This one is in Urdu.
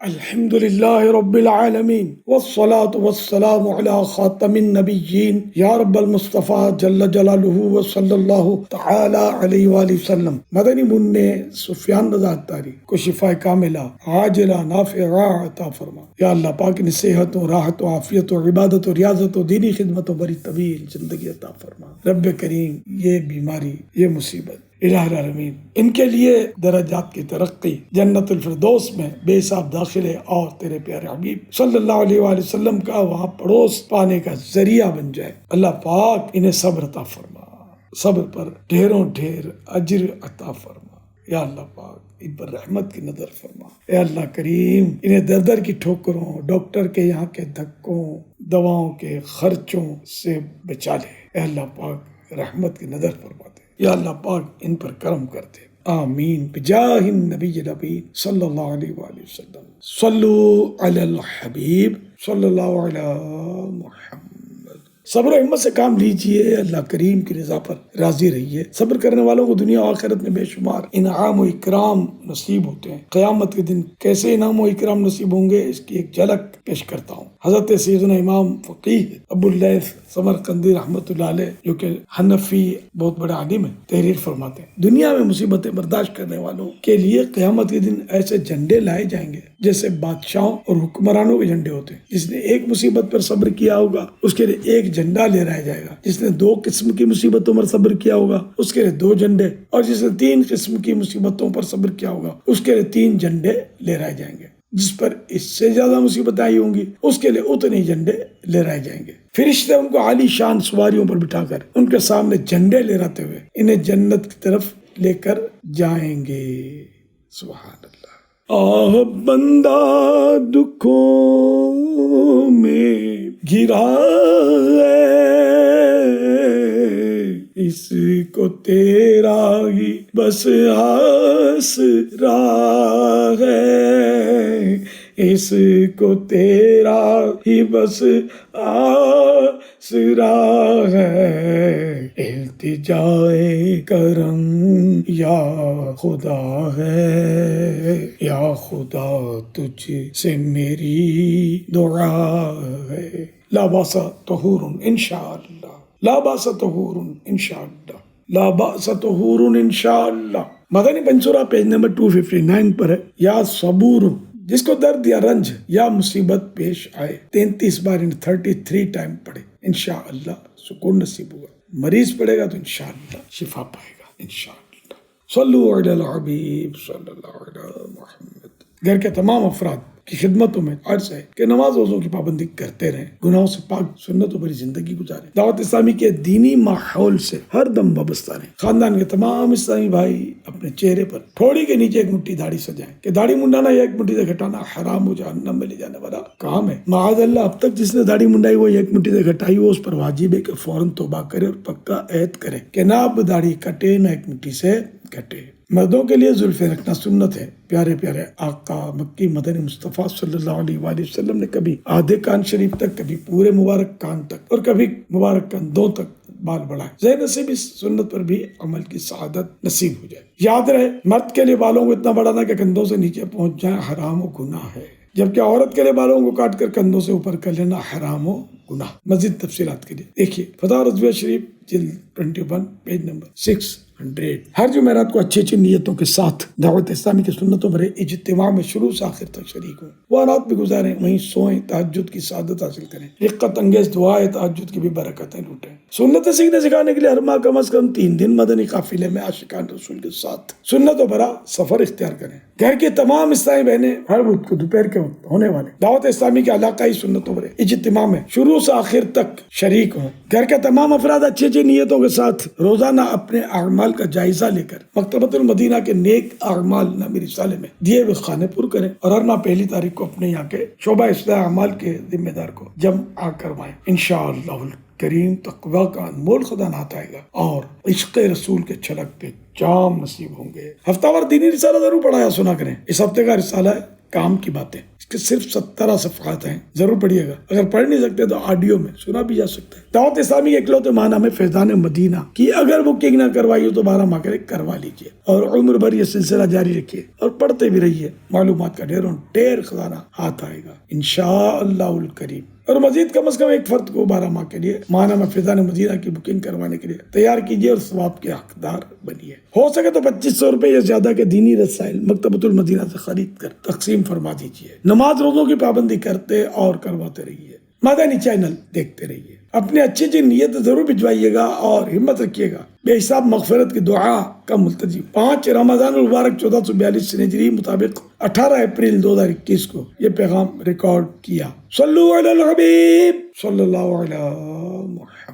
الحمد للہ رب العالمین والصلاة والسلام علی خاتم النبیین یا رب المصطفیٰ جل جلالہ وصلی اللہ تعالی علیہ وآلہ وسلم۔ مدنی منع سفیان رضا عطاری کو شفا کاملہ عاجلہ نافعہ عطا فرما۔ یا اللہ پاک نے صحت و راحت و عافیت و عبادت و ریاضت و دینی خدمت و بڑی طویل زندگی عطا فرما۔ رب کریم یہ بیماری، یہ مصیبت الہ العالمین ان کے لیے درجات کی ترقی، جنت الفردوس میں بے حساب داخلے اور تیرے پیارے حبیب صلی اللہ علیہ وآلہ وسلم کا وہاں پڑوس پانے کا ذریعہ بن جائے۔ اللہ پاک انہیں صبر عطا فرما، صبر پر ڈھیروں ڈھیر اجر عطا فرما۔ یا اللہ پاک ان پر رحمت کی نظر فرما۔ اے اللہ کریم انہیں در در کی ٹھوکروں، ڈاکٹر کے یہاں کے دھکوں، دواؤں کے خرچوں سے بچا لے۔ اے اللہ پاک رحمت کی نظر فرما دے۔ یا اللہ پاک ان پر کرم کرتے، آمین بجاہ النبی النبی صلی اللہ علیہ وآلہ وسلم۔ صلو علی الحبیب صلی اللہ علیہ محمد۔ صبر و ہمت سے کام لیجئے، اللہ کریم کی رضا پر راضی رہیے۔ صبر کرنے والوں کو دنیا و آخرت میں بے شمار انعام و اکرام نصیب ہوتے ہیں۔ قیامت کے دن کیسے انعام و اکرام نصیب ہوں گے اس کی ایک جھلک پیش کرتا ہوں۔ حضرت سیدنا امام فقیہ ابو اللیث سمرقندی رحمۃ اللہ علیہ جو کہ حنفی بہت بڑے عالم ہیں، تحریر فرماتے ہیں دنیا میں مصیبتیں برداشت کرنے والوں کے لیے قیامت کے دن ایسے جھنڈے لائے جائیں گے جیسے بادشاہوں اور حکمرانوں کے جھنڈے ہوتے ہیں۔ جس نے ایک مصیبت پر صبر کیا ہوگا اس کے لیے ایک جھنڈا لہرایا جائے گا، جس نے 2 قسم کی مصیبتوں پر صبر کیا ہوگا اس کے لیے 2 جھنڈے، اور جس نے 3 قسم کی مصیبتوں پر صبر کیا ہوگا اس کے لیے 3 جھنڈے لہرائے جائیں گے۔ جس پر اس سے زیادہ مصیبتیں آئی ہوں گی اس کے لیے اتنے جھنڈے لہرائے جائیں گے۔ فرشتے ان کو عالی شان سواریوں پر بٹھا کر ان کے سامنے جھنڈے لہراتے ہوئے انہیں جنت کی طرف لے کر جائیں گے۔ سبحان اللہ۔ آہ بندہ دکھوں میں گرا ہے، اس کو تیرا ہی بس آسرا ہے، اس کو تیرا ہی بس آسرا ہے، التجائے کرم یا خدا ہے، یا خدا تجھ سے میری دعا ہے۔ لا باس طہور انشاءاللہ، لا باس طہور انشاءاللہ، لا باس طہور انشاءاللہ۔ مدنی پنسورہ پیج نمبر 259 پر ہے۔ یا صبور، جس کو درد یا رنج یا مصیبت پیش آئے 33 بار 33 ٹائم پڑھے، انشاءاللہ سکون نصیب ہوگا۔ مریض پڑھے گا تو انشاءاللہ شفا پائے گا انشاءاللہ۔ صلو علی الحبیب صلی اللہ علیہ محمد۔ گھر کے تمام افراد کی خدمتوں میں عرض ہے کہ نماز روزوں کی پابندی کرتے رہیں، گناہوں سے پاک سنتوں بھری زندگی گزاریں، دعوت اسلامی کے دینی ماحول سے ہر دم وابستہ رہیں۔ خاندان کے تمام اسلامی بھائی اپنے چہرے پر تھوڑی کے نیچے ایک مٹھی داڑھی سجائیں کہ داڑھی منڈانا یا ایک مٹھی سے گھٹانا حرام و جہنم میں لے جانے والا کام ہے۔ معاذ اللہ، اب تک جس نے داڑھی منڈائی وہ ایک مٹھی سے گھٹائی وہ اس پر واجب ہے کہ فوراً توبہ کرے اور پکا عہد کرے کہ نہ اب داڑھی کٹے نہ ایک مٹھی سے گھٹے۔ مردوں کے لیے زلفیں رکھنا سنت ہے۔ پیارے پیارے آقا مکی مدنی مصطفیٰ صلی اللہ علیہ وآلہ وسلم نے کبھی آدھے کان شریف تک، کبھی پورے مبارک کان تک اور کبھی مبارک کندھوں تک بال بڑھائے۔ ذہن نصیب اس سنت پر بھی عمل کی سعادت نصیب ہو جائے۔ یاد رہے، مرد کے لیے بالوں کو اتنا بڑھانا کہ کندھوں سے نیچے پہنچ جائیں حرام و گناہ ہے، جبکہ عورت کے لیے بالوں کو کاٹ کر کندھوں سے اوپر کر لینا حرام و گناہ۔ مزید تفصیلات کے لیے دیکھیے فتح رضویہ شریف جلد 21 پیج نمبر 600۔ ہر جمعرات کو اچھی اچھی نیتوں کے ساتھ دعوت اسلامی کی سنتوں بھرے اجتماع میں شروع سے آخر تک شریک ہوں۔ وہ رات بھی گزاریں، وہیں سوئیں، تہجد کی سعادت حاصل کریں، رقت انگیز دعائے تہجد کی بھی برکتیں لوٹیں۔ سنتیں سیکھنے سکھانے کے لیے ہر ماہ کم از کم 3 دن مدنی قافلے میں عاشقان رسول کے ساتھ سنتوں بھرا سفر اختیار کریں۔ گھر کی تمام اسلامی بہنیں ہر بدھ کو دوپہر کے وقت ہونے والے دعوت اسلامی کے علاقائی سنتوں بھرے اجتماع میں شروع سے آخر تک شریک ہوں۔ گھر کے تمام افراد اچھی اچھی نیتوں کے ساتھ روزانہ اپنے اعمال کا جائزہ لے کر مکتبۃ المدینہ کے نیک اعمال نامی رسالے میں دیے ہوئے خانے پر کریں، اور ہر ماہ 1 تاریخ کو اپنے یہاں کے شعبہ اصلاح اعمال کے ذمہ دار کو جمع کروائیں۔ انشاءاللہ کریم تقوی کا انمول خزانات آئے گا اور عشق رسول کے چھلک پہ جام نصیب ہوں گے۔ ہفتہ وار دینی رسالہ ضرور پڑھایا سنا کریں۔ اس ہفتے کا رسالہ ہے کام کی باتیں، اس کے صرف 17 صفحات ہیں، ضرور پڑھیے گا، اگر پڑھ نہیں سکتے تو آڈیو میں سنا بھی جا سکتا ہے۔ دعوت اسلامی کے اکلوتے ماہنامہ میں فیضان مدینہ کی اگر بکنگ نہ کروائی ہو تو 12 ماہ کے لیے کروا لیجیے، اور عمر بھر یہ سلسلہ جاری رکھیے اور پڑھتے بھی رہیے، معلومات کا ڈھیر خزانہ ہاتھ آئے گا انشاءاللہ الکریم۔ اور مزید کم از کم ایک فرد کو 12 ماہ کے لیے ماہنامہ فیضان مدینہ کی بکنگ کروانے کے لیے تیار کیجیے اور ثواب کے حقدار بنیے۔ ہو سکے تو 2500 روپے یا زیادہ کے دینی رسائل مکتبۃ المدینہ سے خرید کر تقسیم فرما دیجیے۔ نماز روزوں کی پابندی کرتے اور کرواتے رہیے، مدنی چینل دیکھتے رہیے، اپنی اچھی نیت ضرور بھجوائیے گا اور ہمت رکھیے گا۔ بے حساب مغفرت کی دعا کا ملتجم۔ 5 رمضان المبارک 1442 ہجری مطابق 18 اپریل 2021 کو یہ پیغام ریکارڈ کیا۔ صلو علی الحبیب صلی اللہ علیہ محمد۔